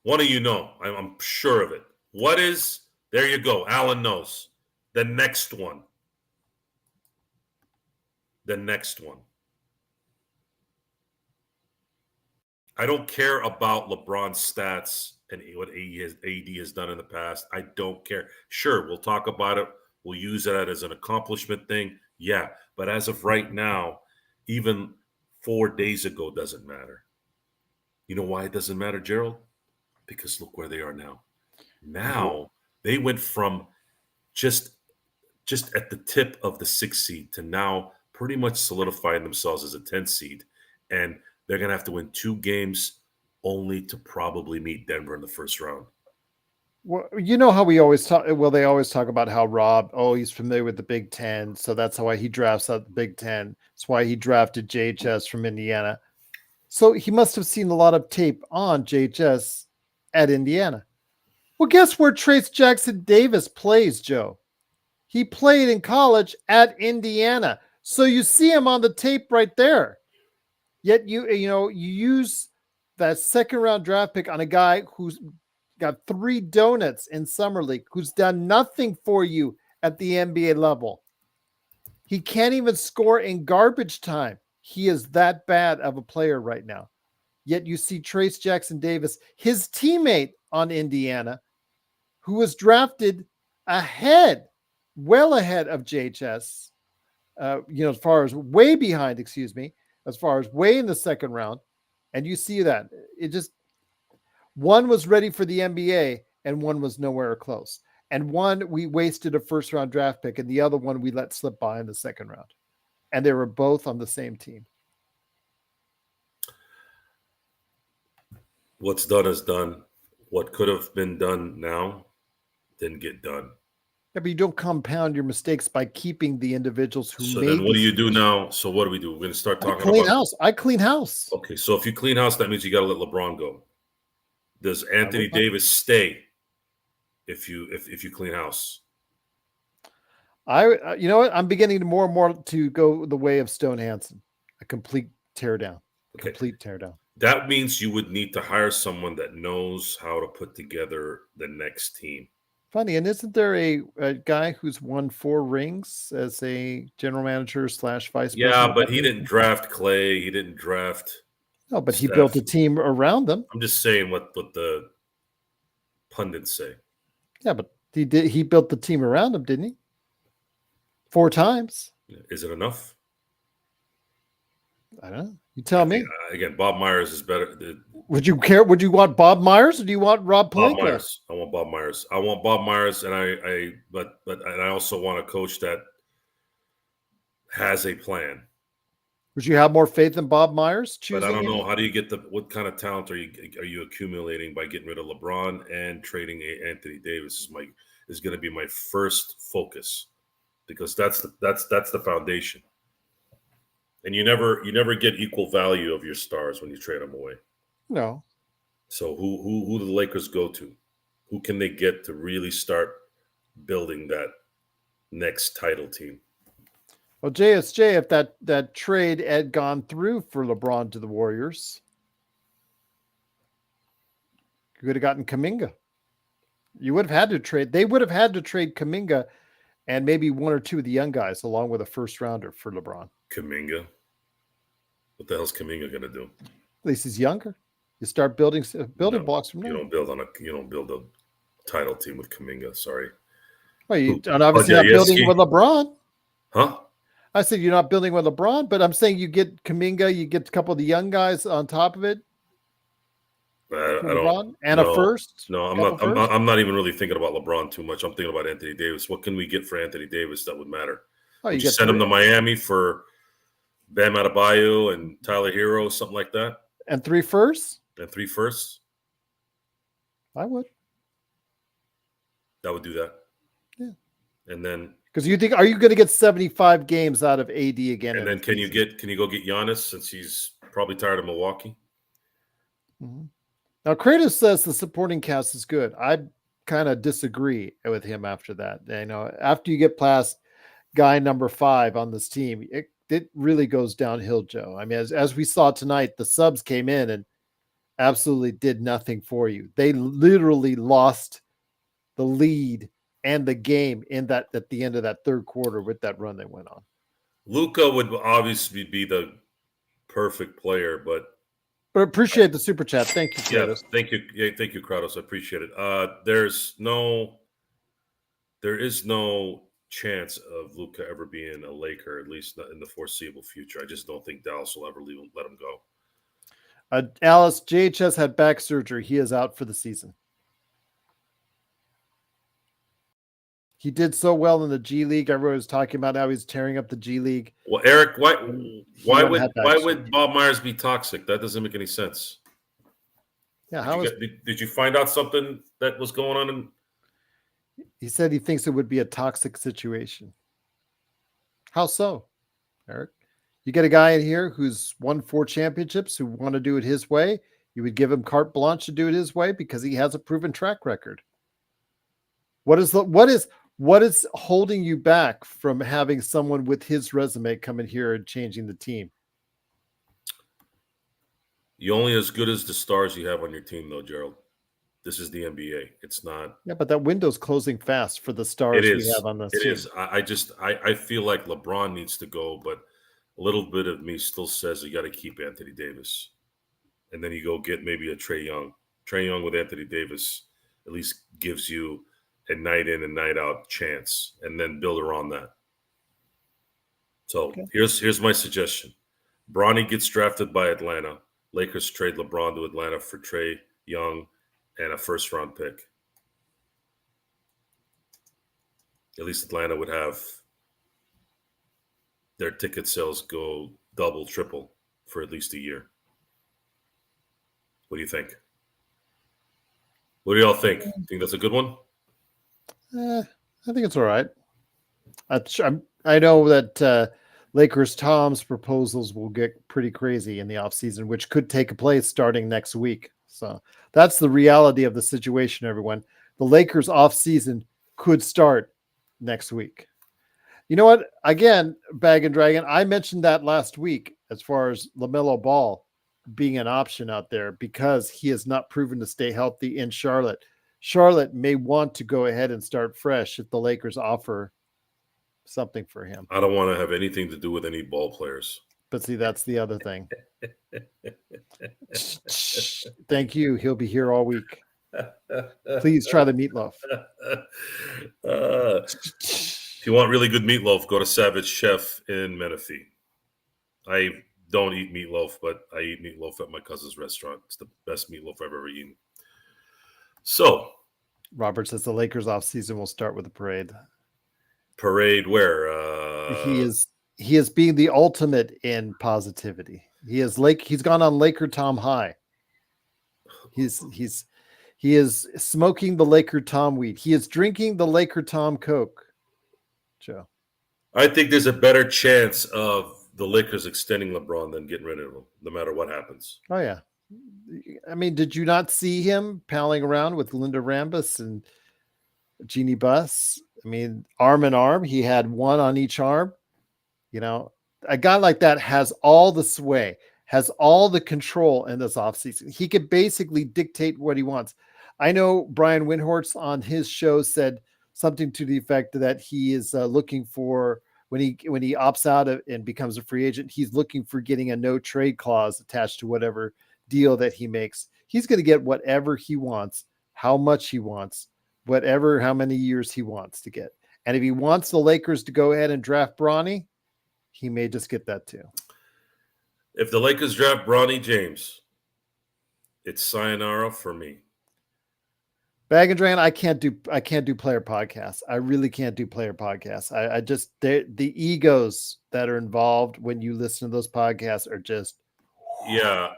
One of you know. I'm sure of it. What is, there you go. Alan knows. The next one. I don't care about LeBron's stats and what AD has done in the past. I don't care. Sure, we'll talk about it. We'll use that as an accomplishment thing. Yeah, but as of right now, even 4 days ago doesn't matter. You know why it doesn't matter, Gerald? Because look where they are now. Now they went from just at the tip of the 6th seed to now pretty much solidifying themselves as a 10th seed. And they're going to have to win 2 games only to probably meet Denver in the first round. Well, you know how we always talk. Well, they always talk about how Rob, he's familiar with the Big Ten, so that's why he drafts out the Big Ten. That's why he drafted JHS from Indiana. So he must have seen a lot of tape on JHS at Indiana. Well, guess where Trace Jackson Davis plays, Joe? He played in college at Indiana. So you see him on the tape right there. Yet you use that second round draft pick on a guy who's got 3 donuts in summer league, who's done nothing for you at the NBA level. He can't even score in garbage time. He is that bad of a player right now. Yet you see Trace Jackson Davis, his teammate on Indiana, who was drafted well ahead of JHS, as far as way behind, as far as way in the second round. And you see that one was ready for the NBA and one was nowhere close. And one, we wasted a first round draft pick, and the other one we let slip by in the second round. And they were both on the same team. What's done is done. What could have been done now didn't get done. Yeah, but you don't compound your mistakes by keeping the individuals who So made. then what do you do now? So what do we do? We're going to start talking about I clean house. Okay, so if you clean house, that means you got to let LeBron go. Does Anthony Davis stay if you clean house? You know what? I'm beginning to more and more to go the way of Stone Hansen, a complete teardown. Okay. Complete teardown. That means you would need to hire someone that knows how to put together the next team. Funny, and isn't there a guy who's won 4 rings as a general manager / vice president? Yeah, but he didn't draft Clay. He didn't draft. No, but he Steph. built a team around them. I'm just saying what the pundits say. Yeah, but he built the team around him, didn't he? 4 times. Is it enough? I don't know. You tell me. Again, Bob Myers is better. Would you care? Would you want Bob Myers or do you want Rob Pelinka? Bob Myers. I want Bob Myers. I want Bob Myers, and I also want a coach that has a plan. Would you have more faith in Bob Myers? But I don't know. How do you get what kind of talent are you accumulating by getting rid of LeBron and trading Anthony Davis? Is going to be my first focus, because that's the foundation. And you never get equal value of your stars when you trade them away. No. So who do the Lakers go to? Who can they get to really start building that next title team? Well, JSJ, if that trade had gone through for LeBron to the Warriors, you could have gotten Kuminga. You would have had to trade. They would have had to trade Kuminga and maybe 1 or 2 of the young guys along with a first rounder for LeBron. Kuminga? What the hell's Kuminga going to do? At least he's younger. You start building blocks from there. You don't build a title team with Kuminga. Sorry. Well, you're obviously not building with LeBron. Huh? I said you're not building with LeBron, but I'm saying you get Kuminga, you get a couple of the young guys on top of it. I don't. And a first. No, I'm not even really thinking about LeBron too much. I'm thinking about Anthony Davis. What can we get for Anthony Davis that would matter? Oh, you send him to Miami for Bam Adebayo and Tyler Hero, something like that. And 3 firsts? And 3 firsts? I would. That would do that. Yeah. And then, because are you going to get 75 games out of AD again? And then can you go get Giannis, since he's probably tired of Milwaukee? Mm-hmm. Now, Kratos says the supporting cast is good. I kind of disagree with him after that. After you get past guy number 5 on this team, it really goes downhill, Joe. I mean, as we saw tonight, the subs came in and absolutely did nothing for you. They literally lost the lead and the game at the end of that third quarter with that run they went on. Luka would obviously be the perfect player, but appreciate the super chat. Thank you, Kratos. Yeah, thank you. Yeah, thank you, Kratos. I appreciate it. There is no chance of Luka ever being a Laker, at least not in the foreseeable future. I just don't think Dallas will ever let him go. Alice, JHS had back surgery. He is out for the season. He did so well in the G League. Everyone was talking about how he's tearing up the G League. Well, Eric, why would Bob Myers be toxic? That doesn't make any sense. Yeah, Did you find out something that was going on? He said he thinks it would be a toxic situation. How so, Eric? You get a guy in here who's won 4 championships who want to do it his way. You would give him carte blanche to do it his way because he has a proven track record. What is holding you back from having someone with his resume come in here and changing the team? You're only as good as the stars you have on your team, though, Gerald. This is the NBA. It's not. Yeah, but that window's closing fast for the stars It we is. have on this It team. is. I feel like LeBron needs to go, but a little bit of me still says you got to keep Anthony Davis, and then you go get maybe a Trae Young. Trae Young with Anthony Davis at least gives you a night in and night out chance, and then build around that. So here's my suggestion: Bronny gets drafted by Atlanta. Lakers trade LeBron to Atlanta for Trae Young and a first-round pick. At least Atlanta would have their ticket sales go double, triple for at least a year. What do you think? What do y'all think? Think that's a good one? I think it's all right. I know that Lakers Tom's proposals will get pretty crazy in the offseason, which could take place starting next week. So that's the reality of the situation, everyone. The Lakers offseason could start next week. You know what? Again, Bag and Dragon, I mentioned that last week as far as LaMelo Ball being an option out there because he has not proven to stay healthy in Charlotte. Charlotte may want to go ahead and start fresh if the Lakers offer something for him. I don't want to have anything to do with any ball players. But see, that's the other thing. Thank you. He'll be here all week. Please try the meatloaf. If you want really good meatloaf, go to Savage Chef in Menifee. I don't eat meatloaf, but I eat meatloaf at my cousin's restaurant. It's the best meatloaf I've ever eaten. So, Robert says the Lakers offseason will start with a parade. Parade where? He is being the ultimate in positivity. He's gone on Laker Tom high. He is smoking the Laker Tom weed. He is drinking the Laker Tom Coke. Joe, I think there's a better chance of the Lakers extending LeBron than getting rid of him, no matter what happens. Oh yeah. I mean, did you not see him palling around with Linda Rambus and Jeannie Buss? I mean, arm in arm. He had one on each arm. You know, a guy like that has all the sway, has all the control in this offseason. He could basically dictate what he wants. I know Brian Windhorst on his show said something to the effect that he is looking for when he opts out and becomes a free agent, he's looking for getting a no trade clause attached to whatever deal that he makes. He's going to get whatever he wants, how much he wants, how many years he wants to get. And if he wants the Lakers to go ahead and draft Bronny, he may just get that too. If the Lakers draft Bronny James, it's sayonara for me. Bag and Drain, I can't do player podcasts. I really can't do player podcasts. I just the egos that are involved when you listen to those podcasts are just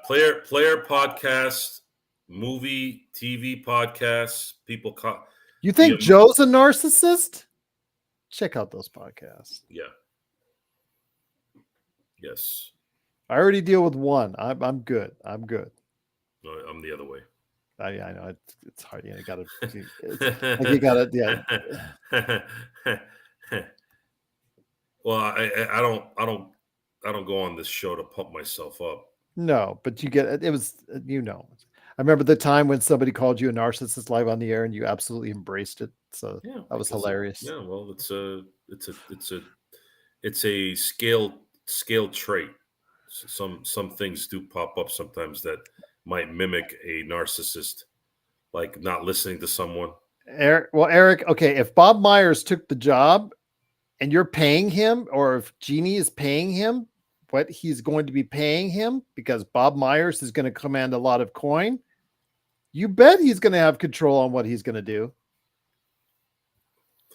player podcast, movie, TV podcasts. People You think Joe's a narcissist? Check out those podcasts. Yeah. Yes. I already deal with one. I'm good. I'm good. No, I'm the other way. I know it's hard. You got to. You got to. Yeah. Well, I don't go on this show to pump myself up. No, but you get it. Was I remember the time when somebody called you a narcissist live on the air, and you absolutely embraced it. So yeah, that was hilarious. Yeah, well, it's a scale trait. Some things do pop up sometimes that might mimic a narcissist, like not listening to someone. Eric, okay, if Bob Myers took the job and you're paying him, or if Jeannie is paying him what he's going to be paying him because Bob Myers is going to command a lot of coin, you bet he's going to have control on what he's going to do.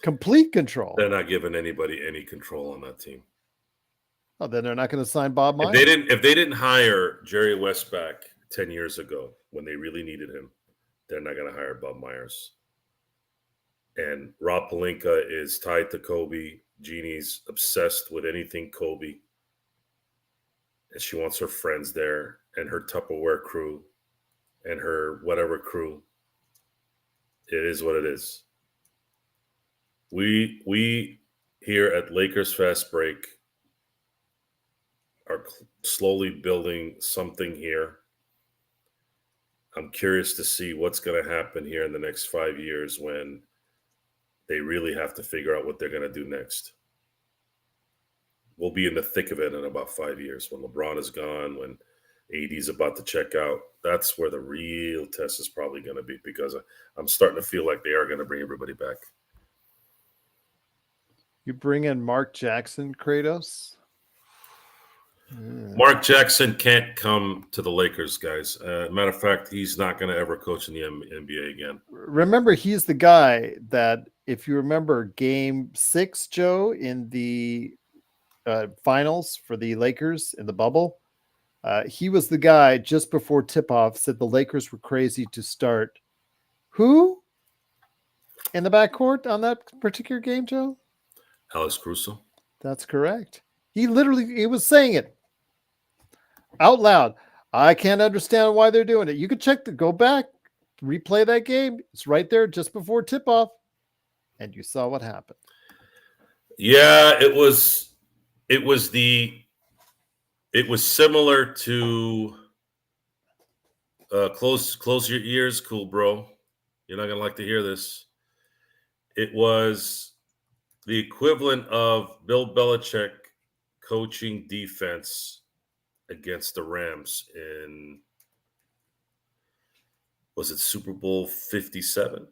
Complete control. They're not giving anybody any control on that team. Oh, then they're not going to sign Bob Myers. If they didn't hire Jerry West back 10 years ago when they really needed him, they're not going to hire Bob Myers. And Rob Pelinka is tied to Kobe. Jeannie's obsessed with anything Kobe. And she wants her friends there and her Tupperware crew and her whatever crew. It is what it is. We here at Lakers Fast Break are slowly building something here. I'm curious to see what's going to happen here in the next 5 years when they really have to figure out what they're going to do next. We'll be in the thick of it in about 5 years when LeBron is gone, when AD is about to check out. That's where the real test is probably going to be, because I'm starting to feel like they are going to bring everybody back. You bring in Mark Jackson, Kratos? Mark Jackson can't come to the Lakers, guys. Matter of fact, he's not going to ever coach in the NBA again. Remember, he's the guy that, if you remember Game 6, Joe, in the finals for the Lakers in the bubble, he was the guy just before tip-off said the Lakers were crazy to start who in the backcourt on that particular game, Joe? Alex Caruso. That's correct. He was saying it out loud. I can't understand why they're doing it. You can go back, replay that game. It's right there just before tip-off, and you saw what happened. Yeah, it was similar to close your ears, cool bro. You're not gonna like to hear this. It was the equivalent of Bill Belichick coaching defense against the Rams in, was it Super Bowl 57?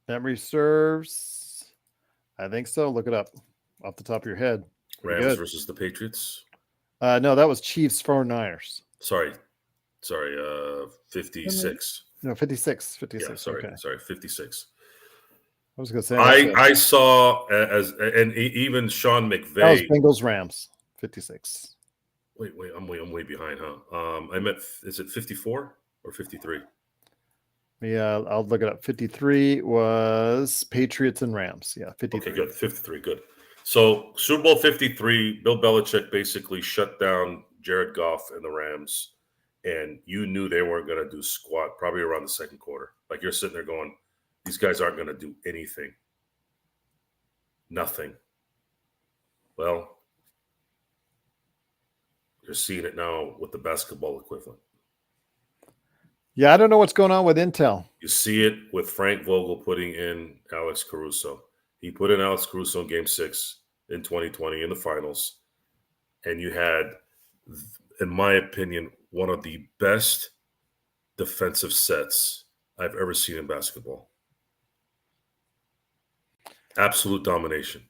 Memory serves. I think so. Look it up off the top of your head. Pretty Rams good. versus the Patriots. No, that was Chiefs 49ers. Sorry, 56. No, 56. Yeah, sorry, Okay. 56. I was going to say. I saw even Sean That was McVay. Bengals Rams 56. Wait, I'm way behind, huh? I meant, is it 54 or 53? Yeah, I'll look it up. 53 was Patriots and Rams. Yeah, 53. Okay, good. 53, good. So Super Bowl 53, Bill Belichick basically shut down Jared Goff and the Rams, and you knew they weren't going to do squat probably around the second quarter. Like, you're sitting there going, these guys aren't going to do anything. Nothing. Well, you're seeing it now with the basketball equivalent. Yeah, I don't know what's going on with Intel. You see it with Frank Vogel putting in Alex Caruso. He put in Alex Caruso in Game 6 in 2020 in the finals. And you had, in my opinion, one of the best defensive sets I've ever seen in basketball. Absolute domination.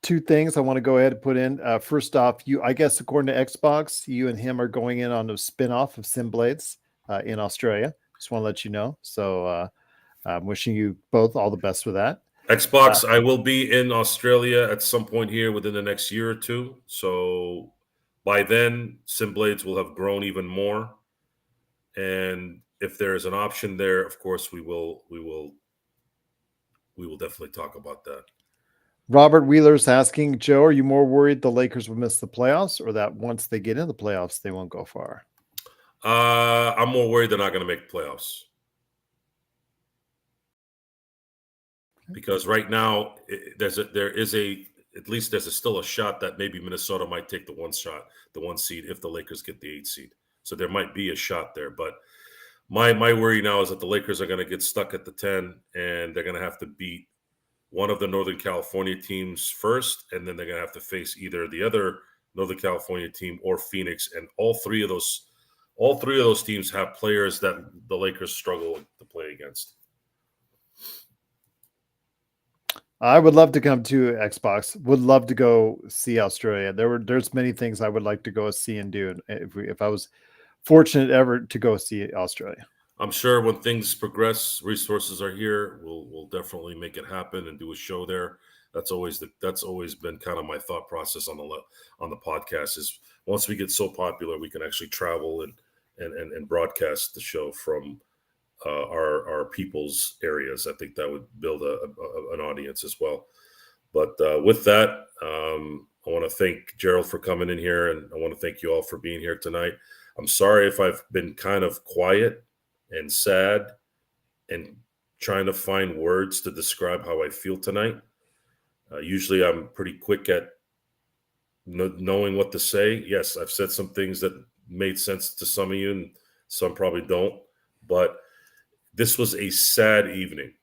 Two things I want to go ahead and put in. First off, I guess according to Xbox, you and him are going in on a spin-off of Sim Blades in Australia. Just want to let you know. So I'm wishing you both all the best with that. Xbox, I will be in Australia at some point here within the next year or two. So by then, Sim Blades will have grown even more. And if there is an option there, of course, we will definitely talk about that. Robert Wheeler's asking, Joe, are you more worried the Lakers will miss the playoffs, or that once they get in the playoffs, they won't go far? I'm more worried they're not going to make the playoffs. Because right now, there's still a shot that maybe Minnesota might take the one seed if the Lakers get the 8 seed. So there might be a shot there. But my worry now is that the Lakers are going to get stuck at the 10, and they're going to have to beat one of the Northern California teams first, and then they're going to have to face either the other Northern California team or Phoenix. And all three of those teams have players that the Lakers struggle to play against. I would love to come to Xbox. Would love to go see Australia. There's many things I would like to go see and do if I was fortunate ever to go see Australia. I'm sure when things progress, resources are here. We'll definitely make it happen and do a show there. That's always been kind of my thought process on the podcast. Is once we get so popular, we can actually travel and broadcast the show from our people's areas. I think that would build an audience as well. But with that, I want to thank Gerald for coming in here, and I want to thank you all for being here tonight. I'm sorry if I've been kind of quiet and sad and trying to find words to describe how I feel tonight. Usually I'm pretty quick at knowing what to say. Yes, I've said some things that made sense to some of you and some probably don't, but this was a sad evening.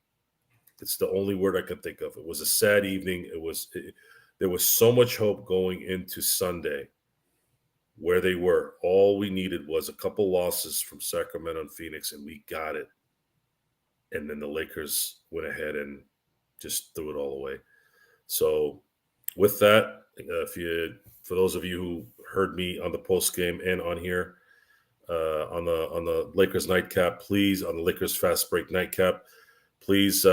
It's the only word I can think of. It was a sad evening. There was so much hope going into Sunday where they were. All we needed was a couple losses from Sacramento and Phoenix, and we got it. And then the Lakers went ahead and just threw it all away. So with that, for those of you who heard me on the post game and on here on the Lakers Nightcap, please, on the Lakers Fast Break Nightcap, please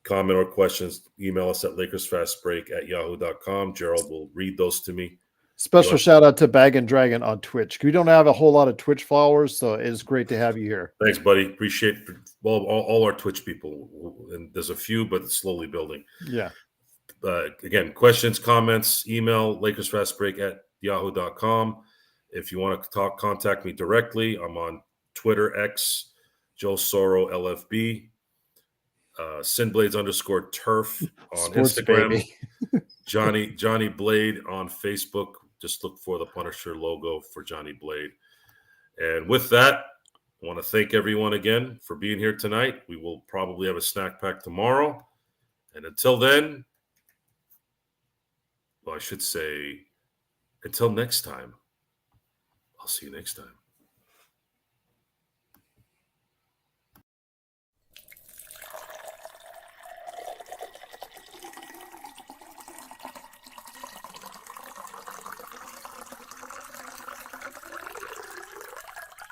comment or questions, email us at LakersFastBreak@yahoo.com. Gerald will read those to me. Special shout out to Bag and Dragon on Twitch. We don't have a whole lot of Twitch followers, so it is great to have you here. Thanks, buddy. Appreciate all our Twitch people. And there's a few, but it's slowly building. Yeah. Again, questions, comments, email LakersFastBreak@yahoo.com. If you want to contact me directly, I'm on Twitter, X, Joe Soro LFB, Sinblades_turf on Sports Instagram, baby. Johnny Blade on Facebook. Just look for the Punisher logo for Johnny Blade. And with that, I want to thank everyone again for being here tonight. We will probably have a snack pack tomorrow. And until then, well, I should say, until next time, I'll see you next time.